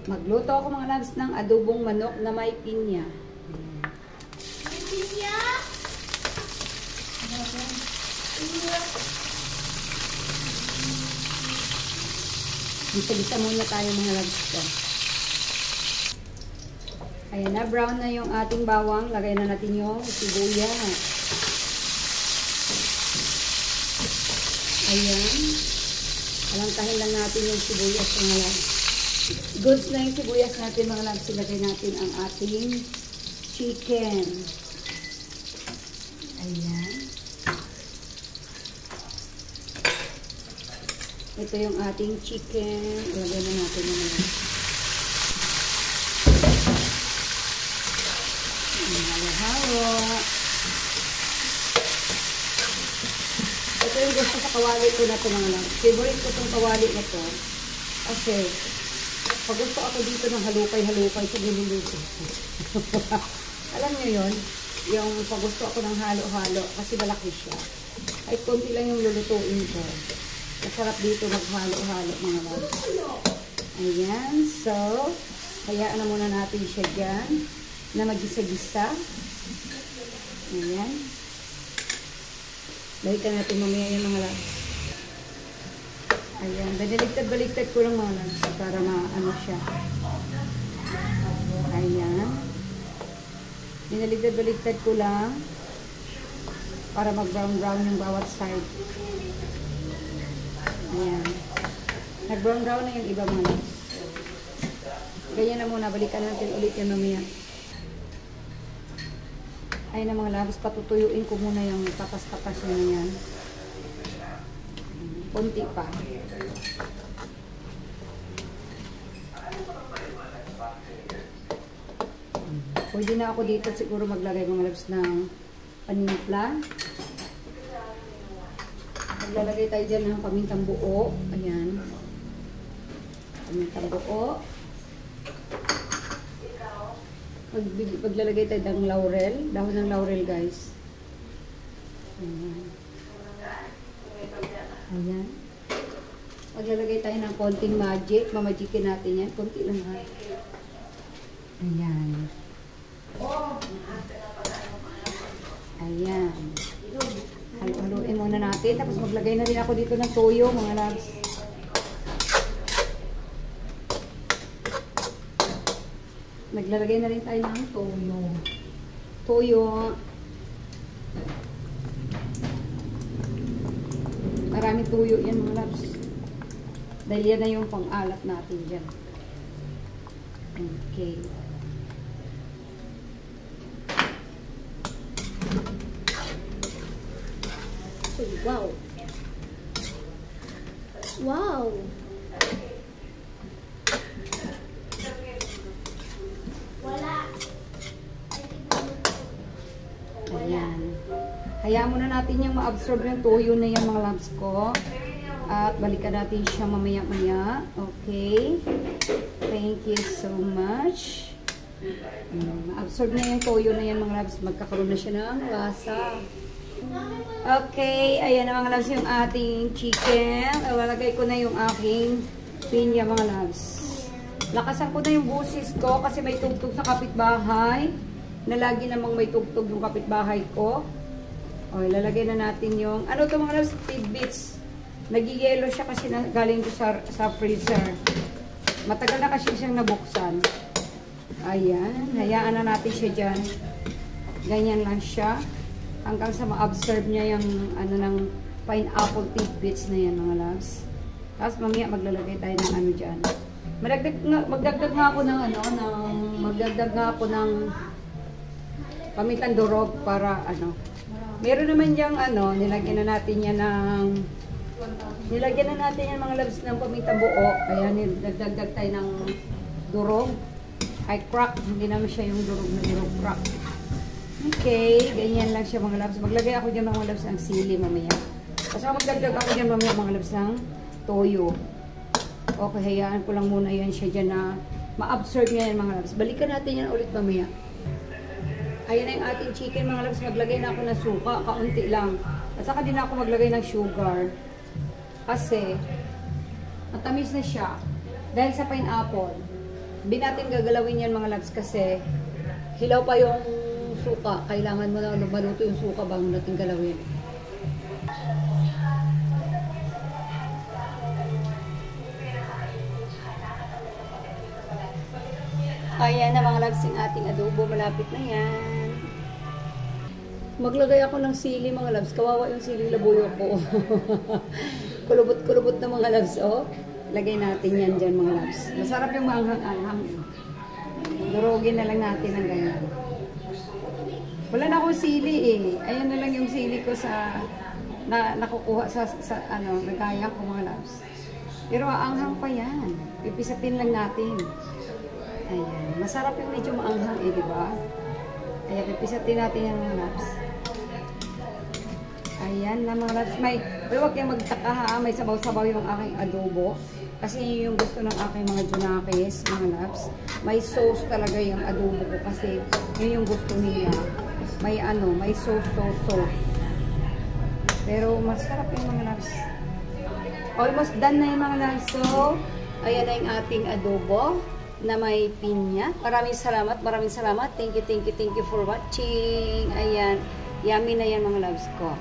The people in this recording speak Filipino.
Magluto ako mga loves ng adobong manok na may pinya. May pinya? Gisa-gisa muna tayo mga loves ko. Ayan na, brown na yung ating bawang. Lagay na natin yung sibuyas. Ayan. Alantahin lang natin yung sibuyas mga loves. Goods na yung sibuyas natin mga loves. Ilagay natin ang ating chicken. Ayan. Ito yung ating chicken. Ilagay na natin mga loves. Halo-halo. Ito yung gusto sa kawali ko na ito mga loves. Favorite ko itong kawali na ito. Kasi, pag gusto ako dito ng halukay-halukay sa niluluto. Alam niyo yun? Yung pag gusto ako ng halo-halo kasi malaki siya. Ay, konti lang yung lulutuin ko. Masarap dito maghalo-halo mga loves. Ayan. So, hayaan na muna natin siya dyan na magisa-gisa. Ayan. Balikan natin mamaya yung mga loves. Ayan. Baliktad-baliktad ko lang mga loves para maano siya. Ayan. Baliktad ko lang para mag-brown-brown yung bawat side. Ayan. Nag-brown-brown na yung iba mga loves. Ganyan na muna. Balikan natin ulit yung mamaya. Ayun na mga loves, patutuyuin ko muna yung tapas-tapas na yan. Kunti pa. Pwede na ako dito siguro maglagay mga loves ng panimpla. Maglalagay tayo dyan ng pamintang buo. Ayan. Pamintang buo. Maglalagay tayo ng laurel. Dahon ng laurel, guys. Ayan. Ayan. Maglalagay tayo ng konting magic. Mamagikin natin yan. Konti lang ha. Ayan. Ayan. Halo-haloin muna natin. Tapos maglagay na rin ako dito ng toyo, mga loves. Naglalagay na rin tayo ng toyo. Toyo. Maraming tuyo yan mga loves. Dahil yan na yung pang-alat natin dyan. Okay. Wow. Wow. Wala. Ayan. Hayaan muna natin yung ma-absorb yung toyo na yan mga loves ko. At balikan natin siya mamaya-maya. Okay. Thank you so much. Ma-absorb na yung toyo na yan mga loves. Magkakaroon na siya ng lasa. Okay. Ayan na mga loves yung ating chicken. Lalagay ko na yung aking pinya mga loves. Lakasan ko na yung busis ko kasi may tugtog sa kapitbahay. Na lagi namang may tugtog yung kapitbahay ko. O, ilalagay na natin yung, ano ito mga loves, tidbits. Nagiyelo siya kasi galing ko sa freezer. Matagal na kasi siyang nabuksan. Ayan, hayaan na natin siya dyan. Ganyan lang siya. Hanggang sa ma-absorb niya yung, ano, ng pineapple tidbits na yan mga loves. Tapos mamaya maglalagay tayo ng ano dyan. Magdagdag nga ako ng, ano, magdagdag nga ako ng pamintang durog para, ano, meron naman diyang ano, nilagyan na natin yan mga loves ng pamintang buo. Ayan, nagdagdag tayo ng durog. Ay, crack. Hindi naman siya yung durog na durog, crack. Okay, ganyan lang siya mga loves. Maglagay ako dyan mga loves ng sili mamaya. Kasi magdagdag ako dyan mamaya mga loves ng toyo. Okay, hayaan ko lang muna yan siya dyan na ma-absorb niya yan mga loves. Balikan natin yan ulit mamaya. Ayan na yung ating chicken mga loves. Maglagay na ako ng suka, kaunti lang. At saka din ako maglagay ng sugar. Kasi, matamis na siya. Dahil sa pineapple. Di natin gagalawin yan mga loves kasi hilaw pa yung suka. Kailangan mo na maluto yung suka bago natin galawin. Ayan na mga loves yung ating adobo. Malapit na yan. Maglagay ako ng sili mga loves. Kawawa yung sili labuyo ko. Kulubot-kulubot na mga loves. Oh. Lagay natin yan dyan mga loves. Masarap yung maanghang-anghang. Durugin na lang natin ng ganyan. Wala na akong sili eh. Ayan na lang yung sili ko sa nakukuha sa nagaya ko mga loves. Pero aanghang pa yan. Pipisatin lang natin. Ayan. Masarap yung medyo maanghang eh, di ba? Ayan, pipisatin natin yung mga loves. Ayan na mga loves. Pero huwag kayong magtaka ha. May sabaw-sabaw yung aking adobo. Kasi yung gusto ng aking mga junakis, mga loves. May sauce talaga yung adobo ko kasi yun yung gusto nila. May sauce. Pero masarap yung mga loves. Almost done na yung mga loves. So, ayan na yung ating adobo na may pinya. Maraming salamat. Thank you for watching. Ayan. Yummy na yan mga loves ko.